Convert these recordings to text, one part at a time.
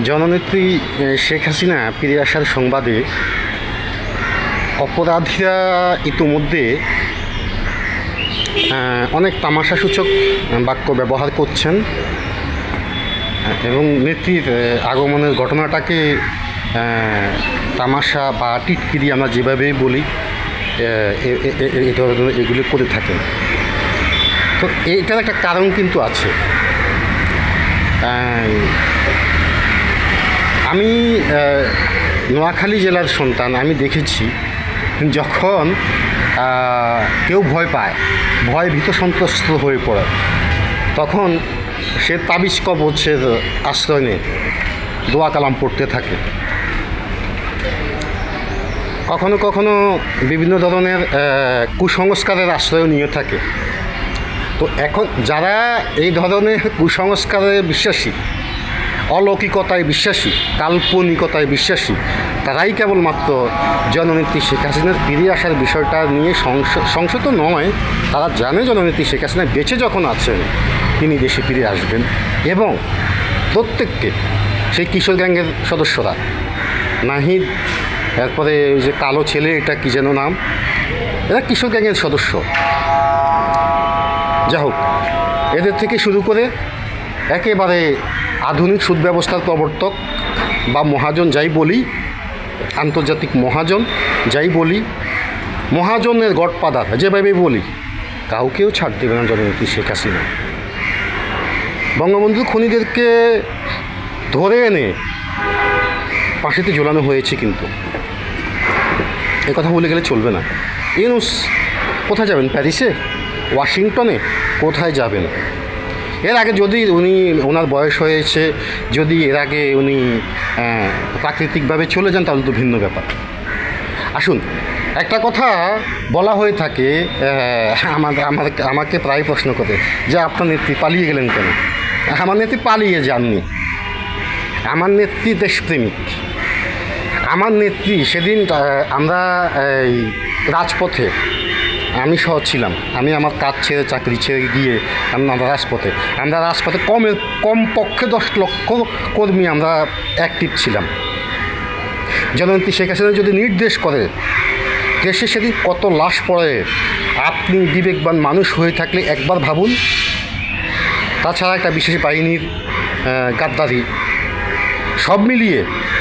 জননেত্রী শেখ হাসিনা ফিরে আসার সংবাদে অপরাধীরা ইতোমধ্যে অনেক তামাশাসূচক বাক্য ব্যবহার করছেন এবং নেত্রীর আগমনের ঘটনাটাকে তামাশা বা টিটকিরি আমরা যেভাবেই বলি এই ধরনের এগুলি করে থাকেন। তো এইটার একটা কারণ কিন্তু আছে। আমি নোয়াখালী জেলার সন্তান। আমি দেখেছি যখন কেউ ভয় পায়, ভয় ভীত সন্ত্রস্ত হয়ে পড়ে, তখন সে তাবিজ কবচের আশ্রয় নিয়ে দোয়া কালাম পড়তে থাকে। কখনো কখনো বিভিন্ন ধরনের কুসংস্কারের আশ্রয় নিয়ে থাকে। তো এখন যারা এই ধরনের কুসংস্কারে বিশ্বাসী, অলৌকিকতায় বিশ্বাসী, কাল্পনিকতায় বিশ্বাসী, তারাই কেবলমাত্র জননেত্রী শেখ হাসিনার ফিরে আসার বিষয়টা নিয়ে সংশত নয়। তারা জানে জননেত্রী শেখ হাসিনা বেঁচে যখন আছেন তিনি দেশে ফিরে আসবেন এবং প্রত্যেককে সেই কিশোর গ্যাংয়ের সদস্যরা, নাহিদ, এরপরে ওই যে কালো ছেলে, এটা কী যেন নাম, এরা কিশোর গ্যাংয়ের সদস্য। যা হোক, এদের থেকে শুরু করে একেবারে আধুনিক সুদ ব্যবস্থার প্রবর্তক বা মহাজন যাই বলি, আন্তর্জাতিক মহাজন যাই বলি, মহাজনের গডফাদার যেভাবে বলি, কাউকেও ছাড় দেবে না জননেত্রী শেখ হাসিনা। বঙ্গবন্ধু খুনিদেরকে ধরে এনে ফাঁসিতে ঝোলানো হয়েছে, কিন্তু এ কথা বলে গেলে চলবে না। ইউনূস কোথায় যাবেন? প্যারিসে, ওয়াশিংটনে, কোথায় যাবেন? এর আগে যদি ওনার বয়স হয়েছে, যদি এর আগে উনি প্রাকৃতিকভাবে চলে যান তাহলে তো ভিন্ন ব্যাপার। আসুন, একটা কথা বলা হয়ে থাকে, আমাকে প্রায় প্রশ্ন করে যে আপনার নেত্রী পালিয়ে গেলেন কেন? আমার নেত্রী পালিয়ে যাননি। আমার নেত্রী দেশপ্রেমিক। আমার নেত্রী সেদিন আমরা এই রাজপথে, আমি সহ ছিলাম, আমি আমার কাজ ছেড়ে চাকরি ছেড়ে গিয়ে আমরা রাজপথে কমপক্ষে 10 লক্ষ কর্মী আমরা অ্যাক্টিভ ছিলাম। জননেত্রী শেখ হাসিনা যদি নির্দেশ করে, দেশে সেদিন কত লাশ পড়ে, আপনি বিবেকবান মানুষ হয়ে থাকলে একবার ভাবুন। তাছাড়া একটা বিশেষ বাহিনীর গাদ্দারি, সব মিলিয়ে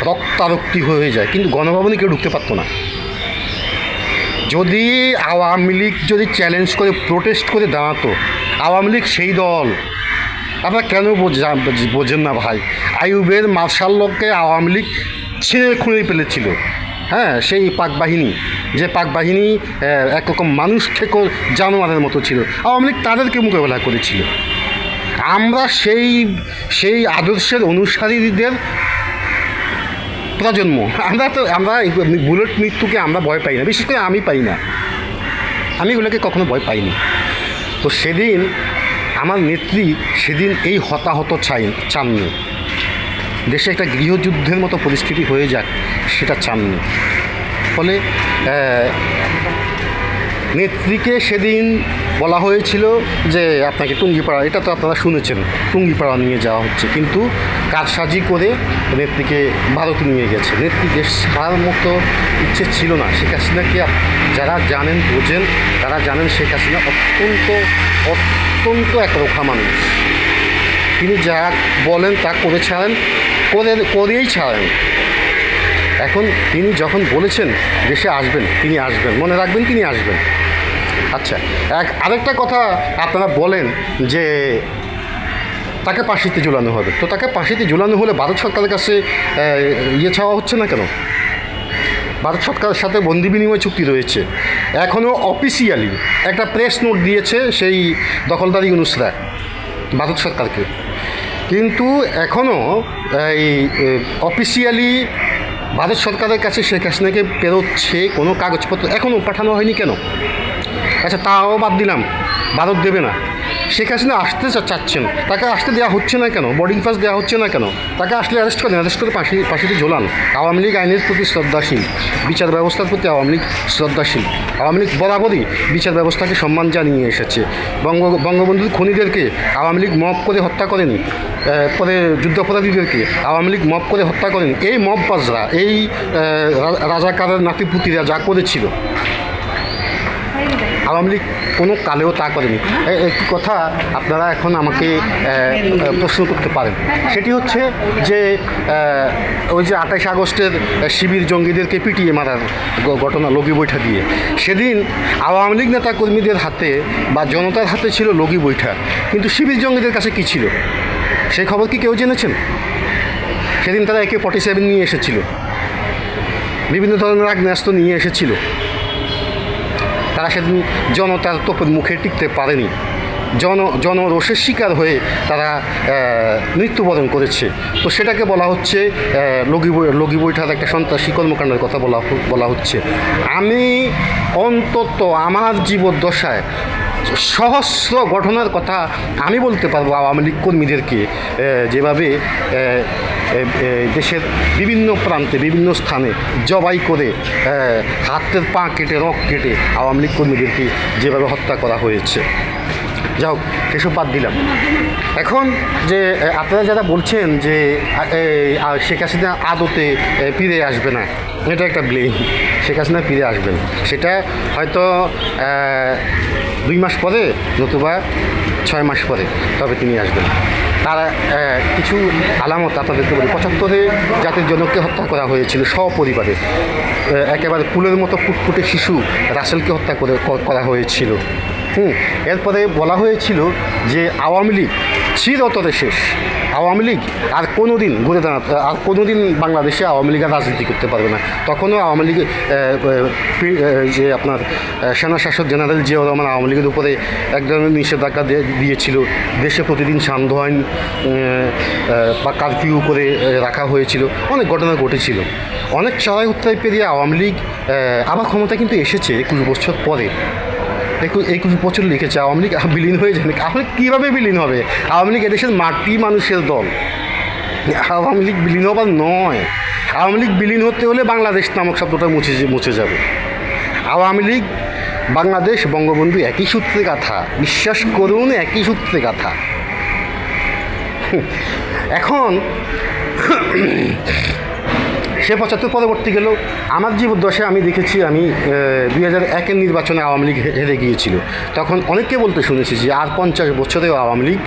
রক্তারক্তি হয়ে যায়, কিন্তু গণভবনে কেউ ঢুকতে পারতো না। যদি আওয়ামী লীগ যদি চ্যালেঞ্জ করে প্রোটেস্ট করে দাঁড়াতো, আওয়ামী লীগ সেই দল, আপনারা কেন বোঝেন না ভাই? আইয়ুবের মার্শাল লকে আওয়ামী লীগ ছিঁড়ে খুঁড়ে ফেলেছিল। হ্যাঁ, সেই পাক বাহিনী, যে পাক বাহিনী একরকম মানুষ থেকে জানোয়ারের মতো ছিল, আওয়ামী লীগ তাদেরকে মোকাবেলা করেছিল। আমরা সেই আদর্শের অনুসারীদের প্রজন্ম। আমরা বুলেট মৃত্যুকে আমরা ভয় পাই না, বিশেষ করে আমি পাই না, আমি এগুলোকে কখনো ভয় পাইনি। তো সেদিন আমার নেত্রী সেদিন এই হতাহত চাননি, দেশে একটা গৃহযুদ্ধের মতো পরিস্থিতি হয়ে যাক সেটা চাননি। ফলে নেত্রীকে সেদিন বলা হয়েছিল যে আপনাকে টুঙ্গিপাড়া, এটা তো আপনারা শুনেছেন, টুঙ্গিপাড়া নিয়ে যাওয়া হচ্ছে, কিন্তু কারসাজি করে নেত্রীকে ভারতে নিয়ে গেছে। নেত্রী দেশ ছাড়ার মতো ইচ্ছে ছিল না। শেখ হাসিনাকে যারা জানেন, বোঝেন, তারা জানেন শেখ হাসিনা অত্যন্ত একরোখা মানুষ। তিনি যা বলেন তা করেই ছাড়েন। এখন তিনি যখন বলেছেন দেশে আসবেন, তিনি আসবেন, মনে রাখবেন তিনি আসবেন। আচ্ছা, আরেকটা কথা আপনারা বলেন যে তাকে ফাঁসিতে ঝুলানো হবে। তো তাকে ফাঁসিতে ঝুলানো হলে ভারত সরকারের কাছে চাওয়া হচ্ছে না কেন? ভারত সরকারের সাথে বন্দি বিনিময় চুক্তি রয়েছে। এখনও অফিসিয়ালি একটা প্রেস নোট দিয়েছে সেই দখলদারি ইউনূসরা ভারত সরকারকে, কিন্তু এখনও এই অফিসিয়ালি ভারত সরকারের কাছে শেখ হাসিনাকে পেরোচ্ছে কোনো কাগজপত্র এখনও পাঠানো হয়নি কেন? আচ্ছা, তাও বাদ দিলাম, ভারত দেবে না, শেখ হাসিনা আসতে চাচ্ছেন, তাকে আসতে দেওয়া হচ্ছে না কেন? বোর্ডিং পাস দেওয়া হচ্ছে না কেন? তাকে আসলে অ্যারেস্ট করেন, অ্যারেস্ট করে ফাঁসিতে ঝোলান। আওয়ামী লীগ আইনের প্রতি শ্রদ্ধাশীল, বিচার ব্যবস্থার প্রতি আওয়ামী লীগ শ্রদ্ধাশীল। আওয়ামী লীগ বরাবরই বিচার ব্যবস্থাকে সম্মান জানিয়ে এসেছে। বঙ্গবন্ধুর খুনিদেরকে আওয়ামী লীগ মব করে হত্যা করেনি, পরে যুদ্ধাপরাধীদেরকে আওয়ামী লীগ মব করে হত্যা করেনি। এই মববাজরা, এই রাজাকারের নাতিপুতিরা যা করেছিল, আওয়ামী লীগ কোনো কালেও তা করেনি। একটি কথা আপনারা এখন আমাকে প্রশ্ন করতে পারেন, সেটি হচ্ছে যে ওই যে 28 আগস্টের শিবির জঙ্গিদেরকে পিটিয়ে মারার ঘটনা লগি বৈঠা দিয়ে, সেদিন আওয়ামী লীগ নেতা কর্মীদের হাতে বা জনতার হাতে ছিল লগি বৈঠা, কিন্তু শিবির জঙ্গিদের কাছে কী ছিল সেই খবর কি কেউ জেনেছেন? সেদিন তারা AK-47 নিয়ে এসেছিল, বিভিন্ন ধরনের আগ্নেয়াস্ত্র নিয়ে এসেছিল। তারা সেদিন জনতার তোপের মুখে টিকতে পারেনি, জনরোষের শিকার হয়ে তারা মৃত্যুবরণ করেছে। তো সেটাকে বলা হচ্ছে লগি বৈঠার একটা সন্ত্রাসী কর্মকাণ্ডের কথা বলা হচ্ছে। আমি অন্তত আমার জীবদ্দশায় সহস্র ঘটনার কথা আমি বলতে পারবো আওয়ামী লীগ কর্মীদেরকে যেভাবে দেশের বিভিন্ন প্রান্তে বিভিন্ন স্থানে জবাই করে হাতের পা কেটে রক কেটে আওয়ামী লীগ কর্মীদেরকে যেভাবে হত্যা করা হয়েছে। যাও, সেসব বাদ দিলাম। এখন যে আপনারা যারা বলছেন যে শেখ হাসিনা আদতে ফিরে আসবে না, এটা একটা ব্লেম। শেখ হাসিনা ফিরে আসবেন, সেটা হয়তো 2 মাস পরে নতুবা 6 মাস পরে, তবে তিনি আসবেন। তার কিছু আলামত আপনাদেরকে বলি। 75-এ জাতির জনককে হত্যা করা হয়েছিল সপরিবারে। একেবারে ফুলের মতো ফুটফুটে শিশু রাসেলকে হত্যা করা হয়েছিল। এরপরে বলা হয়েছিল যে আওয়ামী লীগ চিরতরে শেষ, আওয়ামী লীগ আর কোনো দিন ঘুরে দাঁড়াতে, আর কোনো দিন বাংলাদেশে আওয়ামী লীগ আর রাজনীতি করতে পারবে না। তখনও আওয়ামী লীগ যে আপনার সেনা শাসক জেনারেল জিয়াউর রহমান আওয়ামী লীগের উপরে এক ধরনের নিষেধাজ্ঞা দিয়েছিল। দেশে প্রতিদিন সান্ধ্য আইন বা কারফিউ করে রাখা হয়েছিল, অনেক ঘটনা ঘটেছিল। অনেক চড়াই উত্তরায় পেরিয়ে আওয়ামী লীগ আবার ক্ষমতা কিন্তু এসেছে 21 বছর পরে। 21 বছর লিখেছে আওয়ামী লীগ বিলীন হয়ে যাবে। আওয়ামী লীগ কীভাবে বিলীন হবে? আওয়ামী লীগ এদেশের মাটি মানুষের দল। আওয়ামী লীগ বিলীন হবার নয়। আওয়ামী লীগ বিলীন হতে হলে বাংলাদেশ নামক শব্দটা মুছে যাবে। আওয়ামী লীগ বাংলাদেশ বঙ্গবন্ধু একই সূত্রে গাঁথা, বিশ্বাস করুন, একই সূত্রে গাঁথা। এখন সে 75 পরবর্তী গেল। আমার জীবদ্দশায় আমি দেখেছি, আমি 2001-এর নির্বাচনে আওয়ামী লীগ হেরে গিয়েছিল। তখন অনেককে বলতে শুনেছি যে আর 50 বছরেও আওয়ামী লীগ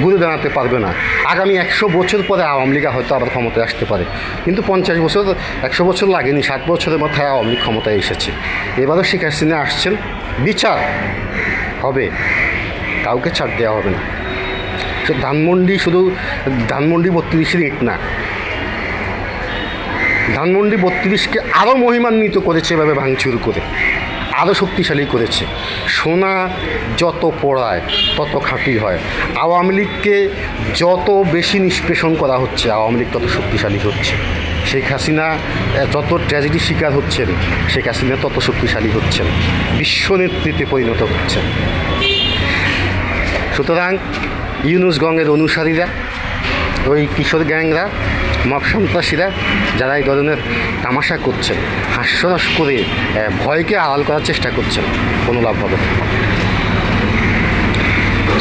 ঘুরে দাঁড়াতে পারবে না, আগামী 100 বছর পরে আওয়ামী লীগ হয়তো আবার ক্ষমতায় আসতে পারে। কিন্তু 50 বছর, 100 বছর লাগেনি, 60 বছরের মাথায় আওয়ামী লীগ ক্ষমতায় এসেছে। এবারও শেখ হাসিনা আসছেন, বিচার হবে, কাউকে ছাড় দেওয়া হবে না। শুধু ধানমন্ডি 32-এর ইট না, ধানমন্ডি 32-কে আরও মহিমান্বিত করেছে, এভাবে ভাঙচুর করে আরও শক্তিশালী করেছে। সোনা যত পোড়ায় তত খাঁটি হয়। আওয়ামী লীগকে যত বেশি নিষ্পেষণ করা হচ্ছে, আওয়ামী লীগ তত শক্তিশালী হচ্ছে। শেখ হাসিনা যত ট্র্যাজেডি শিকার হচ্ছেন, শেখ হাসিনা তত শক্তিশালী হচ্ছেন, বিশ্ব নেতৃত্বে পরিণত হচ্ছেন। সুতরাং ইউনুস গঙ্গের অনুসারীরা, ওই কিশোর গ্যাংরা, মব সন্ত্রাসীরা যারা এই ধরনের তামাশা করছেন, হাস্যরস করে ভয়কে আড়াল করার চেষ্টা করছেন, কোনো লাভ হবে না।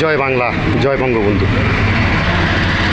জয় বাংলা, জয় বঙ্গবন্ধু।